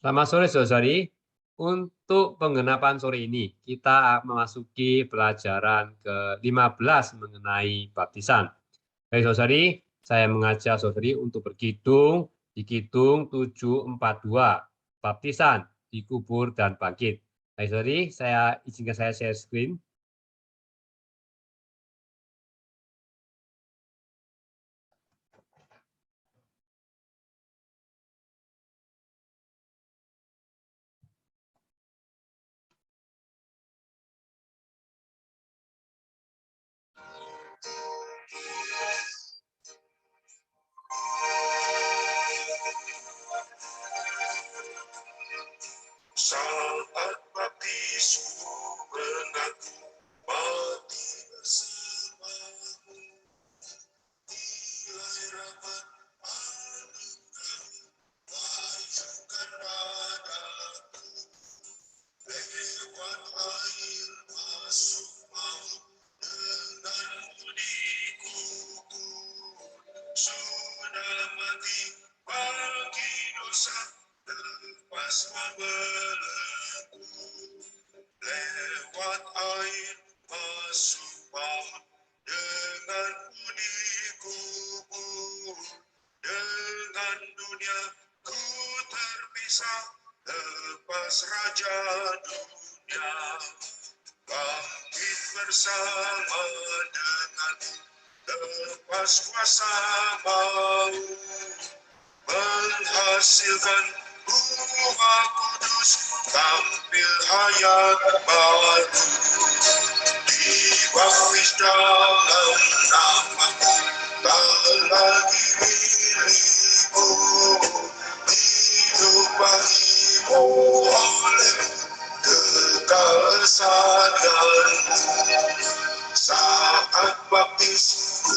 Selamat sore, saudari. Untuk penggenapan sore ini, kita memasuki pelajaran ke-15 mengenai baptisan. Baik, saudari, saya mengajak saudari untuk berkidung di Kidung 742, baptisan, dikubur, dan bangkit. Baik, saudari, izinkan saya share screen. Saat baptismu mengaku mati bersamamu, nilai rahmat anugerah wahyukan padaku, lewat air masuk maut dengan budi kubur, sudah mati bagi dosa, lepas membelenggu, lewat air masuk maut dengan budi kubur, dengan dunia ku terpisah, lepas raja dunia, bangkit bersama dengan lepas kuasa maut, menghasilkan Ruh Kudus, tampil hayat baru, dibaptis dalam namamu, tak lagi milikmu, hidup bagimu oleh kekal sadarmu. Saat baptis ku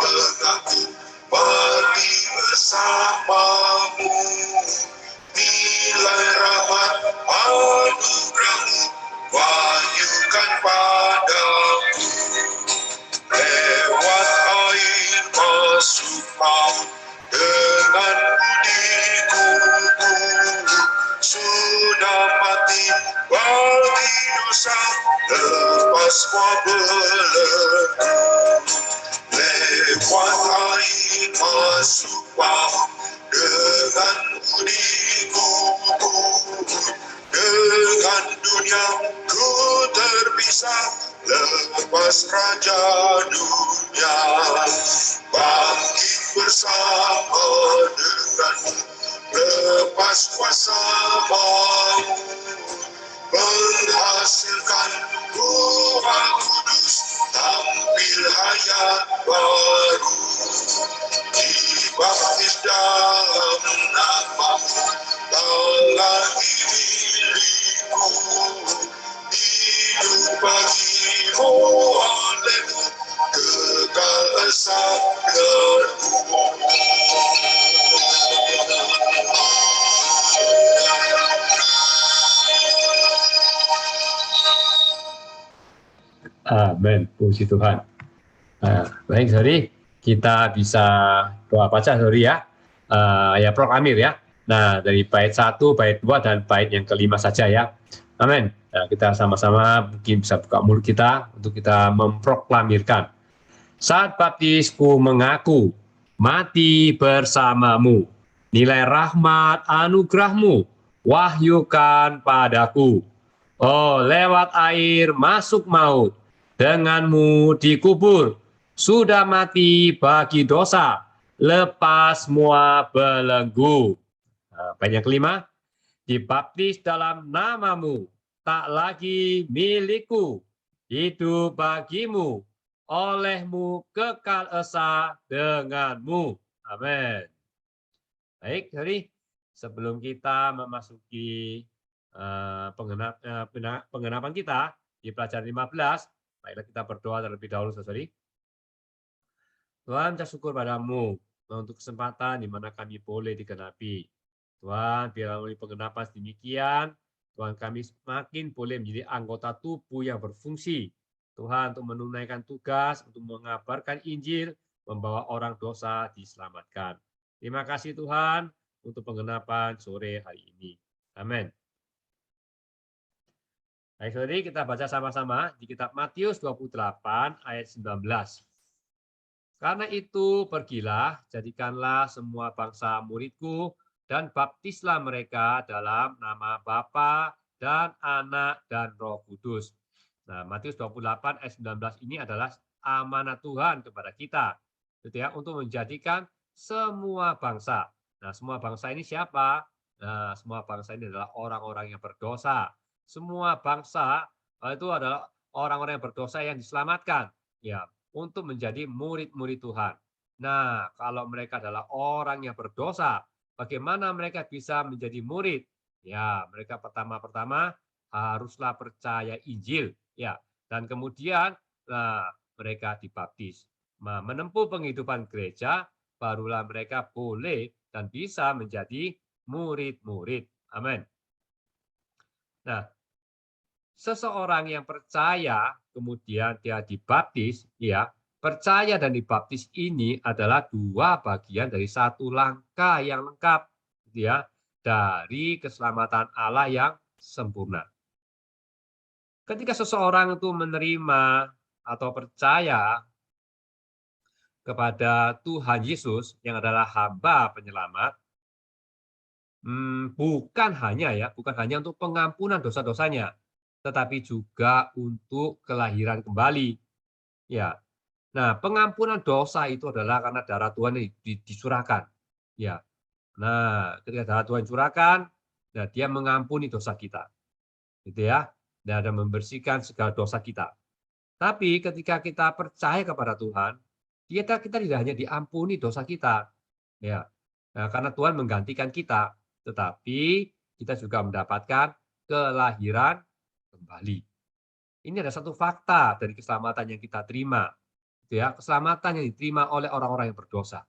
mengaku mati bersamamu, nilai rahmat anugerahmu wahyukan padaku, lewat air masuk maut dengan budi kubur, sudah mati bagi dosa, lepas membelenggu, lewat air masuk maut dengan budi kubur, dengan dunia ku terpisah, lepas raja dunia, bangkit bersama denganmu, lepas kuasa maut, menghasilkan Ruh Kudus, tampil hayat baru, dibaptis dalam namamu, tak lagi milikmu, hidup bagimu olehmu, kekal sadarmu. Amin, puji Tuhan. Baik, saudari, kita bisa doa baca, saudari ya. Ya, proklamir ya. Nah, dari bait 1, bait 2, dan bait yang kelima saja ya. Amin. Nah, kita sama-sama mungkin bisa buka mulut kita untuk kita memproklamirkan. Saat baptisku mengaku mati bersamamu, nilai rahmat anugerahmu wahyukan padaku. Oh, lewat air masuk maut, denganmu dikubur, sudah mati bagi dosa, lepas semua belenggu. Bait yang kelima, dibaptis dalam namamu, tak lagi milikku, hidup bagimu, olehmu kekal esa denganmu. Amin. Baik, jadi sebelum kita memasuki penggenapan kita di pelajaran 15, baiklah kita berdoa terlebih dahulu, saudari. Tuhan, saya syukur padamu untuk kesempatan di mana kami boleh digenapi. Tuhan, biar melalui penggenapan sedemikian, Tuhan kami semakin boleh menjadi anggota tubuh yang berfungsi. Tuhan, untuk menunaikan tugas, untuk mengabarkan Injil, membawa orang dosa diselamatkan. Terima kasih Tuhan untuk penggenapan sore hari ini. Amin. Baik, saudari, kita baca sama-sama di kitab Matius 28 ayat 19. Karena itu pergilah, jadikanlah semua bangsa muridku, dan baptislah mereka dalam nama Bapa dan Anak dan Roh Kudus. Nah, Matius 28 ayat 19 ini adalah amanat Tuhan kepada kita, gitu ya, untuk menjadikan semua bangsa. Nah, semua bangsa ini siapa? Nah, semua bangsa ini adalah orang-orang yang berdosa. Semua bangsa itu adalah orang-orang yang berdosa yang diselamatkan, ya, untuk menjadi murid-murid Tuhan. Nah, kalau mereka adalah orang yang berdosa, bagaimana mereka bisa menjadi murid? Ya, mereka pertama-tama haruslah percaya Injil, ya, dan kemudian mereka dibaptis. Nah, menempuh penghidupan gereja, barulah mereka boleh dan bisa menjadi murid-murid. Amin. Nah, seseorang yang percaya kemudian dia dibaptis, ya, percaya dan dibaptis ini adalah dua bagian dari satu langkah yang lengkap, gitu ya, dari keselamatan Allah yang sempurna. Ketika seseorang itu menerima atau percaya kepada Tuhan Yesus yang adalah hamba penyelamat, bukan hanya untuk pengampunan dosa-dosanya, tetapi juga untuk kelahiran kembali. Ya. Nah, pengampunan dosa itu adalah karena darah Tuhan dicurahkan. Ya. Nah, ketika darah Tuhan curahkan, nah dia mengampuni dosa kita. Gitu ya. Dan membersihkan segala dosa kita. Tapi ketika kita percaya kepada Tuhan, kita tidak hanya diampuni dosa kita. Ya. Nah, karena Tuhan menggantikan kita, tetapi kita juga mendapatkan kelahiran kembali. Ini ada satu fakta dari keselamatan yang kita terima. Ya, keselamatan yang diterima oleh orang-orang yang berdosa.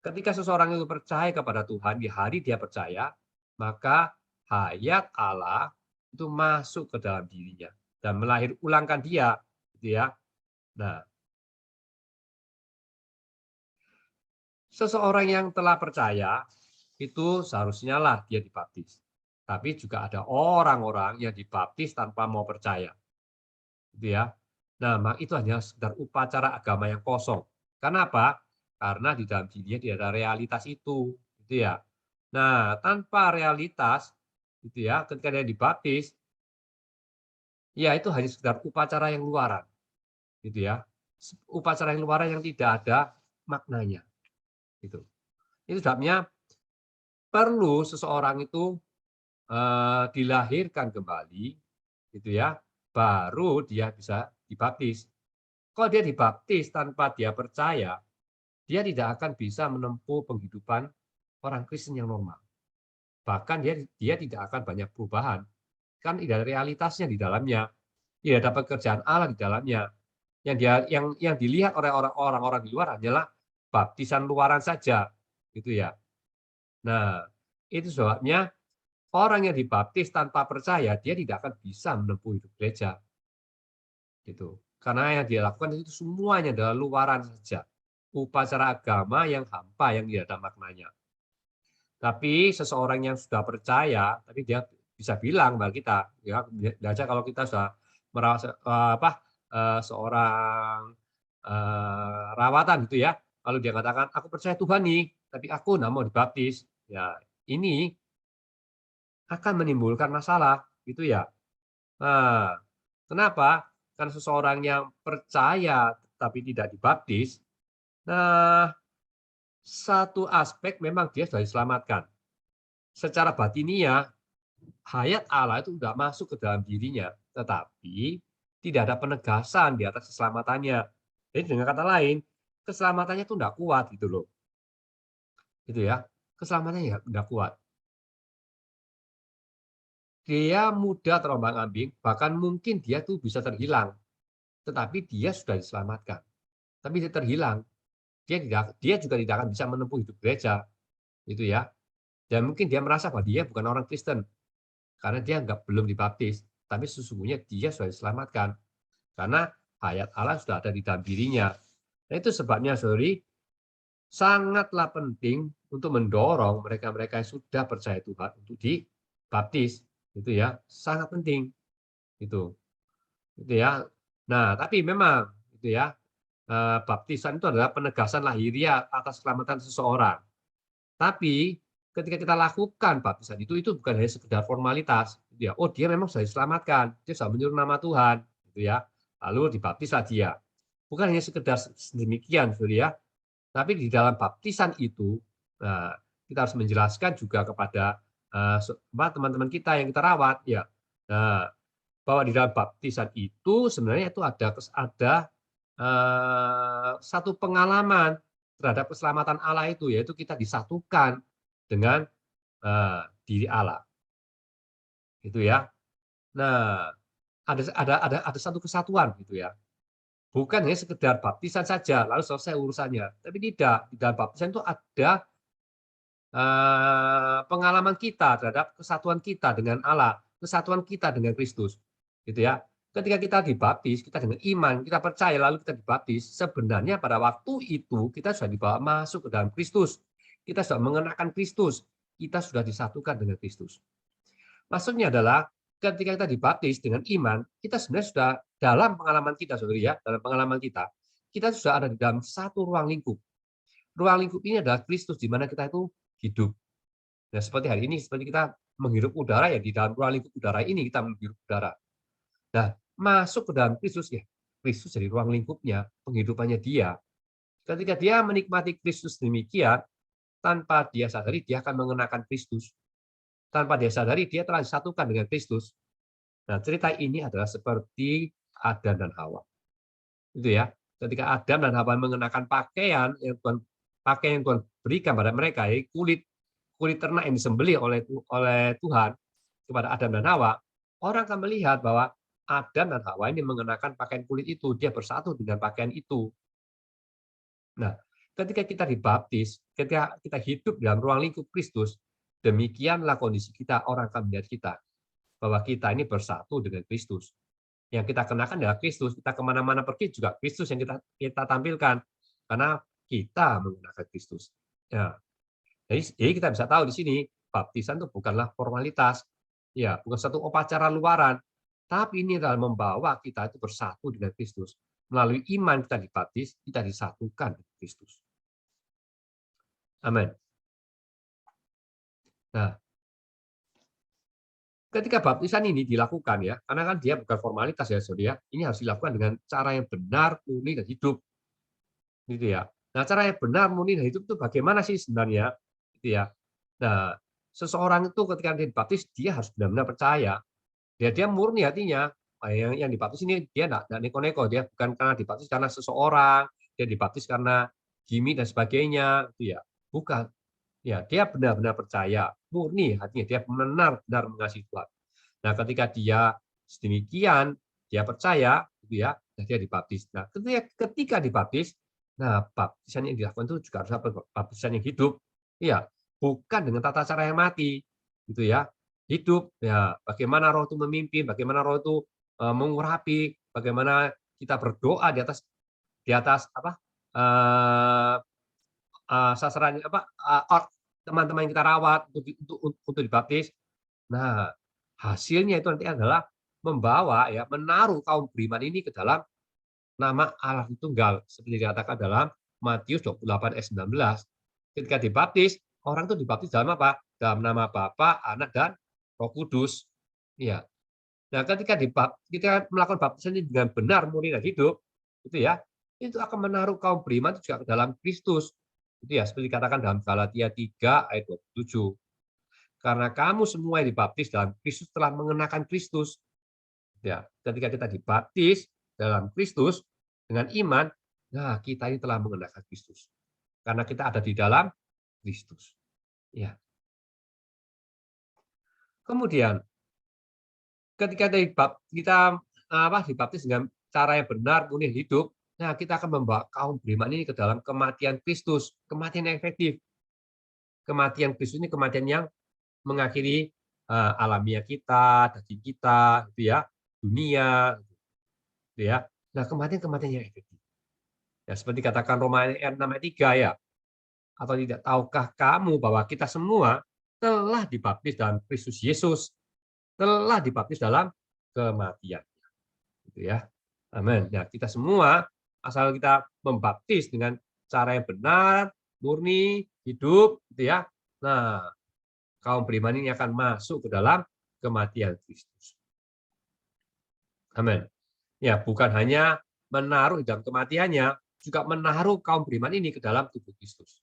Ketika seseorang itu percaya kepada Tuhan, di hari dia percaya, maka hayat Allah itu masuk ke dalam dirinya dan melahir ulangkan dia, gitu ya. Nah, seseorang yang telah percaya itu seharusnya lah dia dibaptis. Tapi juga ada orang-orang yang dibaptis tanpa mau percaya. Gitu ya. Nah, itu hanya sekedar upacara agama yang kosong. Kenapa? Karena di dalam dirinya tidak ada realitas itu, gitu ya. Nah, tanpa realitas, gitu ya, ketika dia dibaptis, ya itu hanya sekedar upacara yang luaran, gitu ya. Upacara yang luaran yang tidak ada maknanya, gitu. Itu sebabnya perlu seseorang itu dilahirkan kembali, gitu ya, baru dia bisa dibaptis. Kalau dia dibaptis tanpa dia percaya, dia tidak akan bisa menempuh penghidupan orang Kristen yang normal. Bahkan dia tidak akan banyak perubahan. Kan tidak ada realitasnya di dalamnya. Tidak ada pekerjaan Allah di dalamnya. Yang dilihat oleh orang-orang di luar adalah baptisan luaran saja, gitu ya. Nah, itu sebabnya orang yang dibaptis tanpa percaya, dia tidak akan bisa menempuh hidup gereja. Gitu. Karena yang dia lakukan itu semuanya adalah luaran saja. Upacara agama yang hampa, yang tidak ada maknanya. Tapi seseorang yang sudah percaya, tapi dia bisa bilang kepada kita, ya, baca kalau kita sudah merasa seorang rawatan gitu ya, kalau dia katakan aku percaya Tuhan nih, tapi aku tidak mau dibaptis, ya ini akan menimbulkan masalah, gitu ya. Nah, kenapa? Karena seseorang yang percaya tapi tidak dibaptis, nah satu aspek memang dia sudah diselamatkan. Secara batiniah, hayat Allah itu sudah masuk ke dalam dirinya, tetapi tidak ada penegasan di atas keselamatannya. Jadi dengan kata lain, keselamatannya itu tidak kuat gitu loh. Gitu ya. Keselamatannya tidak kuat. Dia mudah terombang-ambing, bahkan mungkin dia tuh bisa terhilang. Tetapi dia sudah diselamatkan. Tapi dia terhilang. Dia juga tidak akan bisa menempuh hidup gereja. Gitu ya. Dan mungkin dia merasa bahwa dia bukan orang Kristen. Karena dia belum dibaptis. Tapi sesungguhnya dia sudah diselamatkan. Karena hayat Allah sudah ada di dalam dirinya. Nah, itu sebabnya, saudari, sangatlah penting untuk mendorong mereka-mereka yang sudah percaya Tuhan untuk baptis itu ya sangat penting itu ya. Nah, tapi memang itu ya baptisan itu adalah penegasan lahiriah atas keselamatan seseorang. Tapi ketika kita lakukan baptisan itu bukan hanya sekedar formalitas, gitu ya. Oh, dia memang sudah diselamatkan, dia sudah menyuruh nama Tuhan, gitu ya. Lalu dibaptislah dia. Bukan hanya sekedar demikian, gitu ya. Tapi di dalam baptisan itu, nah, kita harus menjelaskan juga kepada teman-teman kita yang kita rawat, ya. Nah, bahwa di dalam baptisan itu sebenarnya itu ada satu pengalaman terhadap keselamatan Allah itu, yaitu kita disatukan dengan diri Allah, gitu ya. Nah, ada satu kesatuan gitu ya. Bukan hanya sekedar baptisan saja lalu selesai urusannya, tapi tidak. Di dalam baptisan itu ada pengalaman kita terhadap kesatuan kita dengan Allah, kesatuan kita dengan Kristus, gitu ya. Ketika kita dibaptis, kita dengan iman, kita percaya lalu kita dibaptis, sebenarnya pada waktu itu kita sudah dibawa masuk ke dalam Kristus. Kita sudah mengenakan Kristus, kita sudah disatukan dengan Kristus. Maksudnya adalah ketika kita dibaptis dengan iman, kita sebenarnya sudah dalam pengalaman kita, saudara ya, dalam pengalaman kita sudah ada di dalam satu ruang lingkup. Ruang lingkup ini adalah Kristus, di mana kita itu hidup. Nah, seperti hari ini, seperti kita menghirup udara, ya di dalam ruang lingkup udara ini kita menghirup udara. Nah, masuk ke dalam Kristus, ya Kristus jadi ruang lingkupnya, penghidupannya dia. Ketika dia menikmati Kristus demikian, tanpa dia sadari, dia akan mengenakan Kristus. Tanpa dia sadari, dia telah disatukan dengan Kristus. Nah, cerita ini adalah seperti Adam dan Hawa. Itu ya. Ketika Adam dan Hawa mengenakan pakaian yang Tuhan berikan pada mereka, ya, kulit ternak yang disembelih oleh Tuhan kepada Adam dan Hawa, orang akan melihat bahwa Adam dan Hawa ini mengenakan pakaian kulit itu, dia bersatu dengan pakaian itu. Nah, ketika kita dibaptis, ketika kita hidup dalam ruang lingkup Kristus, demikianlah kondisi kita, orang akan melihat kita bahwa kita ini bersatu dengan Kristus. Yang kita kenakan adalah Kristus. Kita kemana-mana pergi juga Kristus yang kita tampilkan, karena kita menggunakan Kristus. Ya. Jadi kita bisa tahu di sini baptisan itu bukanlah formalitas, ya bukan satu upacara luaran, tapi ini adalah membawa kita itu bersatu dengan Kristus. Melalui iman kita dibaptis, kita disatukan dengan Kristus. Amin. Nah, ketika baptisan ini dilakukan ya, karena kan dia bukan formalitas ya, saudara. Ini harus dilakukan dengan cara yang benar, murni dan hidup, gitu ya. Nah, cara yang benar, murni dan hidup itu bagaimana sih sebenarnya, gitu ya. Nah, seseorang itu ketika dibaptis dia harus benar-benar percaya. Dia murni hatinya. Yang dibaptis ini dia enggak neko-neko, dia bukan karena dibaptis karena seseorang, dia dibaptis karena gimmick dan sebagainya, gitu ya. Bukan. Ya, dia benar-benar percaya, murni hatinya, dia benar-benar mengasihi Tuhan. Nah, ketika dia sedemikian, dia percaya, gitu ya, nah dia dibaptis. Nah, ketika dibaptis, nah baptisan yang dilakukan itu juga harus baptisan yang hidup, iya, bukan dengan tata cara yang mati, gitu ya. Hidup, ya, bagaimana Roh itu memimpin, bagaimana Roh itu mengurapi, bagaimana kita berdoa di atas apa sasaran apa teman-teman yang kita rawat untuk dibaptis. Nah, hasilnya itu nanti adalah membawa ya menaruh kaum beriman ini ke dalam nama Allah Tunggal seperti dikatakan dalam Matius 28 ayat 19. Ketika dibaptis, orang itu dibaptis dalam apa? Dalam nama Bapa, Anak dan Roh Kudus. Iya. Nah, ketika kita melakukan baptisan ini dengan benar, murni dan hidup, itu ya, itu akan menaruh kaum beriman juga ke dalam Kristus. Itu ya, seperti dikatakan dalam Galatia 3 ayat 27. Karena kamu semua yang dibaptis dalam Kristus telah mengenakan Kristus. Ya, ketika kita dibaptis dalam Kristus dengan iman, nah kita ini telah mengenakan Kristus. Karena kita ada di dalam Kristus. Ya. Kemudian ketika kita dibaptis dengan cara yang benar, murni hidup, nah kita akan membawa kaum beriman ini ke dalam kematian Kristus, kematian yang efektif. Kematian Kristus ini kematian yang mengakhiri alamiah kita, daging kita, gitu ya, dunia, gitu ya. Nah, kematian yang efektif. Ya, seperti katakan Roma 6 ayat 3 ya. Atau tidak tahukah kamu bahwa kita semua telah dibaptis dalam Kristus Yesus, telah dibaptis dalam kematian. Gitu ya. Amin. Nah, kita semua asal kita membaptis dengan cara yang benar, murni, hidup, gitu ya. Nah, kaum beriman ini akan masuk ke dalam kematian Kristus. Amin. Ya, bukan hanya menaruh dalam kematiannya, juga menaruh kaum beriman ini ke dalam tubuh Kristus.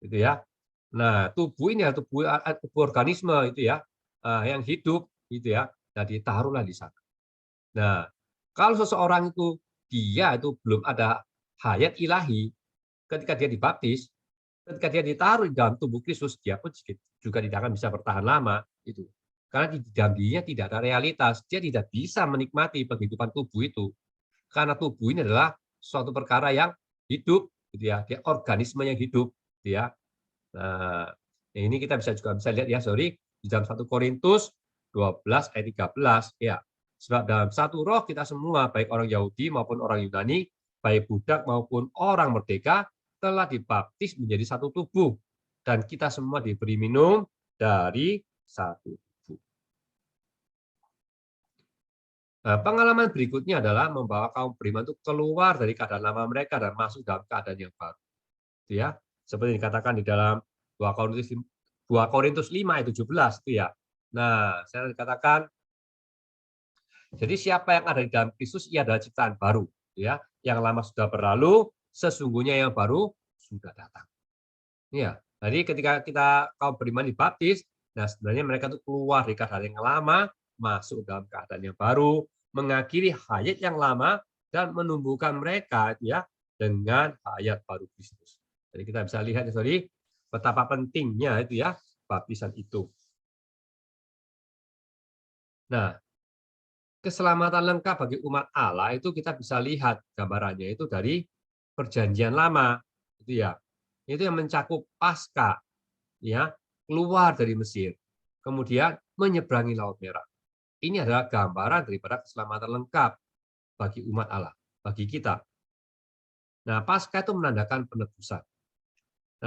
Gitu ya. Nah, tubuh ini adalah tubuh organisme itu ya, yang hidup gitu ya. Nah, ditaruhlah di sana. Nah, kalau seseorang itu dia itu belum ada hayat ilahi ketika dia dibaptis, ketika dia ditaruh di dalam tubuh Kristus, dia pun juga tidak akan bisa bertahan lama itu. Karena di dalam dirinya tidak ada realitas, dia tidak bisa menikmati penghidupan tubuh itu. Karena tubuh ini adalah suatu perkara yang hidup, gitu ya, dia organisme yang hidup, gitu ya. Nah, ini kita juga bisa lihat ya, di dalam 1 Korintus 12 ayat 13 ya. Sebab dalam satu roh kita semua, baik orang Yahudi maupun orang Yunani, baik budak maupun orang merdeka, telah dibaptis menjadi satu tubuh, dan kita semua diberi minum dari satu tubuh. Nah, pengalaman berikutnya adalah membawa kaum beriman itu keluar dari keadaan lama mereka dan masuk dalam keadaan yang baru. Itu ya, seperti dikatakan di dalam 2 Korintus 5 ayat 17 itu ya. Nah, saya dikatakan, jadi siapa yang ada di dalam Kristus, ia adalah ciptaan baru, ya. Yang lama sudah berlalu, sesungguhnya yang baru sudah datang. Ya, jadi ketika kita kaum beriman dibaptis, nah sebenarnya mereka itu keluar dari keadaan yang lama, masuk dalam keadaan yang baru, mengakhiri hayat yang lama dan menumbuhkan mereka ya dengan hayat baru Kristus. Jadi kita bisa lihat ya, betapa pentingnya itu ya baptisan itu. Nah, keselamatan lengkap bagi umat Allah itu kita bisa lihat gambarannya itu dari Perjanjian Lama, itu ya. Itu yang mencakup Paskah, ya, keluar dari Mesir, kemudian menyeberangi Laut Merah. Ini adalah gambaran daripada keselamatan lengkap bagi umat Allah, bagi kita. Nah, Paskah itu menandakan penebusan.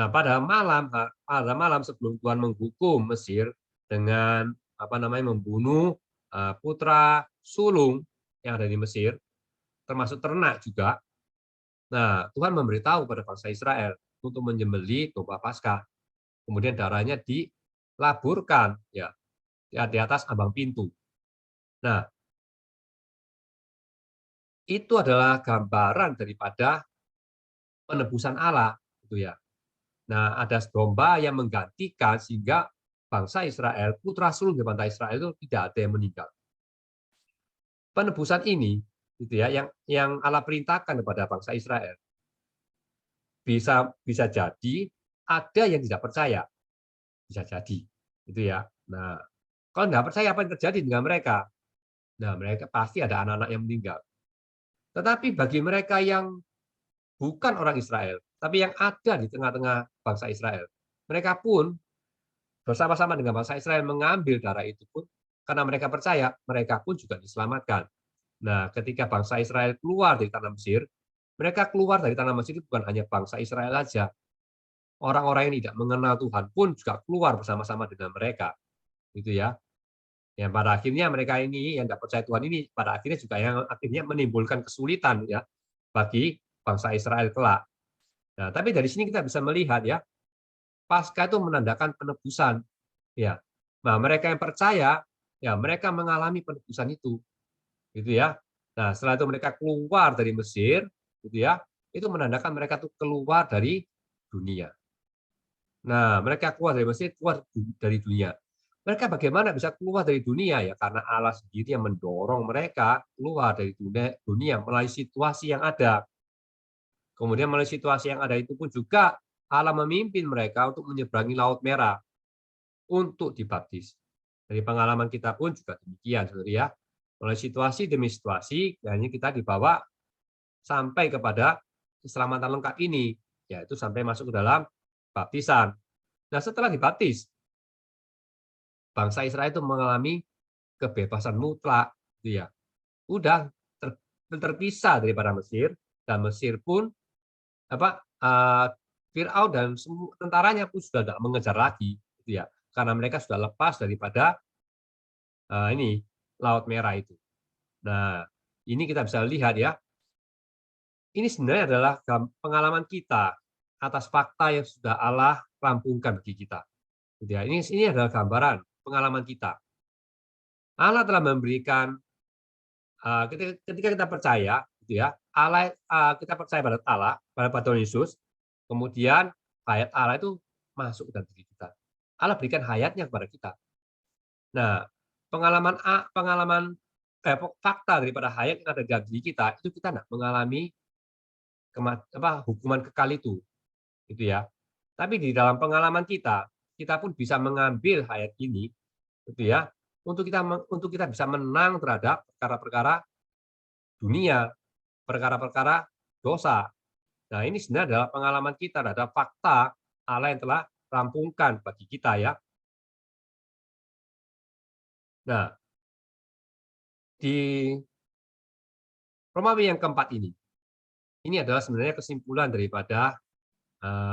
Nah, pada malam sebelum Tuhan menghukum Mesir dengan membunuh putra sulung yang ada di Mesir, termasuk ternak juga. Nah, Tuhan memberitahu pada bangsa Israel untuk menyembelih domba Paskah. Kemudian darahnya dilaburkan ya di atas ambang pintu. Nah, itu adalah gambaran daripada penebusan Allah, gitu ya. Nah, ada domba yang menggantikan sehingga bangsa Israel, putra sulung di bangsa Israel itu tidak ada yang meninggal. Penebusan ini, gitu ya, yang Allah perintahkan kepada bangsa Israel, bisa jadi ada yang tidak percaya, bisa jadi, gitu ya. Nah, kalau tidak percaya apa yang terjadi dengan mereka? Nah, mereka pasti ada anak-anak yang meninggal. Tetapi bagi mereka yang bukan orang Israel, tapi yang ada di tengah-tengah bangsa Israel, mereka pun bersama-sama dengan bangsa Israel mengambil darah itu pun, karena mereka percaya, mereka pun juga diselamatkan. Nah, ketika bangsa Israel keluar dari tanah Mesir, mereka keluar dari tanah Mesir itu bukan hanya bangsa Israel saja. Orang-orang yang tidak mengenal Tuhan pun juga keluar bersama-sama dengan mereka. Gitu ya. Yang pada akhirnya mereka ini yang tidak percaya Tuhan ini pada akhirnya juga yang akhirnya menimbulkan kesulitan ya bagi bangsa Israel kelak. Nah, tapi dari sini kita bisa melihat ya, Paskah itu menandakan penebusan. Ya. Nah, mereka yang percaya ya mereka mengalami penebusan itu. Gitu ya. Nah, setelah itu mereka keluar dari Mesir, gitu ya. Itu menandakan mereka tuh keluar dari dunia. Nah, mereka keluar dari Mesir, keluar dari dunia. Mereka bagaimana bisa keluar dari dunia ya? Karena Allah sendiri yang mendorong mereka keluar dari dunia melalui situasi yang ada. Kemudian melalui situasi yang ada itu pun juga Allah memimpin mereka untuk menyeberangi Laut Merah untuk dibaptis. Dari pengalaman kita pun juga demikian, saudara ya. Melalui situasi demi situasi, hanya kita dibawa sampai kepada keselamatan lengkap ini, yaitu sampai masuk ke dalam baptisan. Nah, setelah dibaptis, bangsa Israel itu mengalami kebebasan mutlak, gitu ya. Udah terpisah daripada Mesir, dan Mesir pun Firaun dan tentaranya pun sudah tidak mengejar lagi, gitu ya. karena mereka sudah lepas daripada ini Laut Merah itu. Nah, ini kita bisa lihat ya. Ini sebenarnya adalah pengalaman kita atas fakta yang sudah Allah rampungkan bagi kita. Gitu ya. Ini adalah gambaran pengalaman kita. Allah telah memberikan ketika kita percaya, gitu ya, kita percaya pada Allah, pada Tuhan Yesus, kemudian hayat Allah itu masuk ke dalam diri kita. Allah berikan hayatnya kepada kita. Nah, fakta daripada hayat yang ada di dalam diri kita itu kita mengalami hukuman kekal itu, gitu ya. Tapi di dalam pengalaman kita pun bisa mengambil hayat ini, gitu ya, untuk kita bisa menang terhadap perkara-perkara dunia, perkara-perkara dosa. Nah, ini sebenarnya adalah pengalaman kita terhadap fakta Allah yang telah rampungkan bagi kita ya. Nah, di Romawi yang keempat ini adalah sebenarnya kesimpulan daripada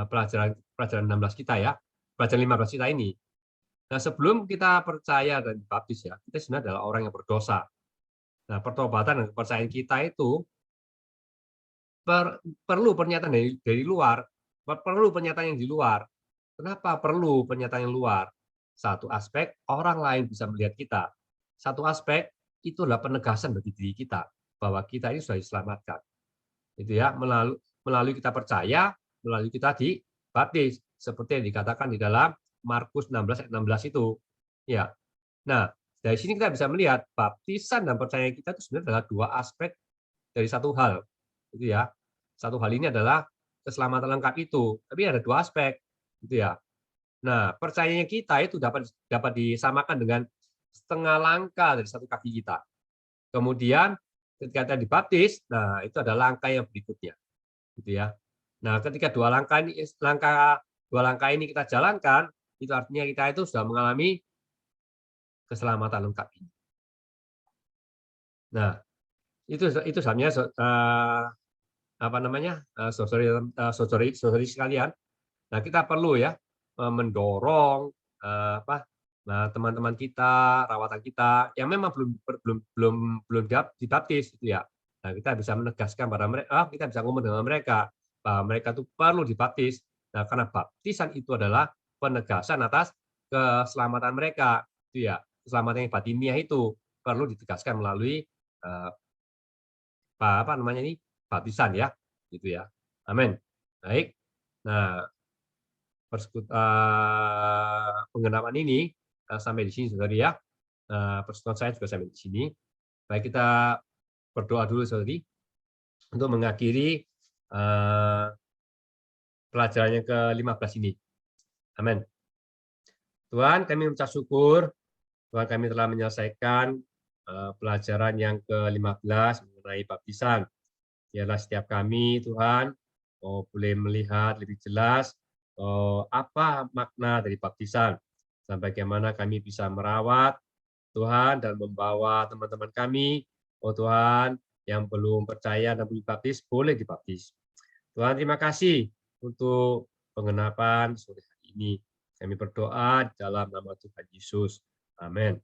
pelajaran 16 kita ya, pelajaran 15 kita ini. Nah, sebelum kita percaya dan dibaptis ya, kita sebenarnya adalah orang yang berdosa. Nah, pertobatan dan kepercayaan kita itu perlu pernyataan dari luar, perlu pernyataan yang di luar. Kenapa perlu pernyataan yang luar? Satu aspek, orang lain bisa melihat kita. Satu aspek, itu adalah penegasan bagi diri kita, bahwa kita ini sudah diselamatkan. Itu ya, melalui kita percaya, melalui kita dibaptis, seperti yang dikatakan di dalam Markus 16 ayat 16 itu. Ya. Nah, dari sini kita bisa melihat baptisan dan percaya kita itu sebenarnya adalah dua aspek dari satu hal. Gitu ya. Satu hal ini adalah keselamatan lengkap itu, tapi ada dua aspek, gitu ya. Nah, percayanya kita itu dapat disamakan dengan setengah langkah dari satu kaki kita. Kemudian ketika kita dibaptis, nah itu adalah langkah yang berikutnya, gitu ya. Nah, ketika dua langkah ini kita jalankan, itu artinya kita itu sudah mengalami keselamatan lengkap ini. Nah, itu sebenarnya saudari sekalian. Nah, kita perlu ya mendorong teman-teman kita, rawatan kita yang memang belum dibaptis gitu ya. Nah, kita bisa menegaskan pada mereka, kita bisa ngomong dengan mereka bahwa mereka itu perlu dibaptis. Nah, karena baptisan itu adalah penegasan atas keselamatan mereka, itu ya. Keselamatan yang batiniah itu perlu ditegaskan melalui baptisan ya, gitu ya. Amin. Baik. Nah, pengenapan ini sampai di sini saudari ya. Persekutuan saya juga sampai di sini. Baik, kita berdoa dulu saudari untuk mengakhiri pelajaran yang ke-15 ini. Amin. Tuhan, kami mengucap syukur Tuhan, kami telah menyelesaikan pelajaran yang ke-15 mengenai baptisan. Biarlah setiap kami Tuhan boleh melihat lebih jelas apa makna dari baptisan, dan bagaimana kami bisa merawat Tuhan dan membawa teman-teman kami, Tuhan, yang belum percaya dan belum baptis, boleh dibaptis. Tuhan, terima kasih untuk pengenapan sore hari ini. Kami berdoa dalam nama Tuhan Yesus. Amin.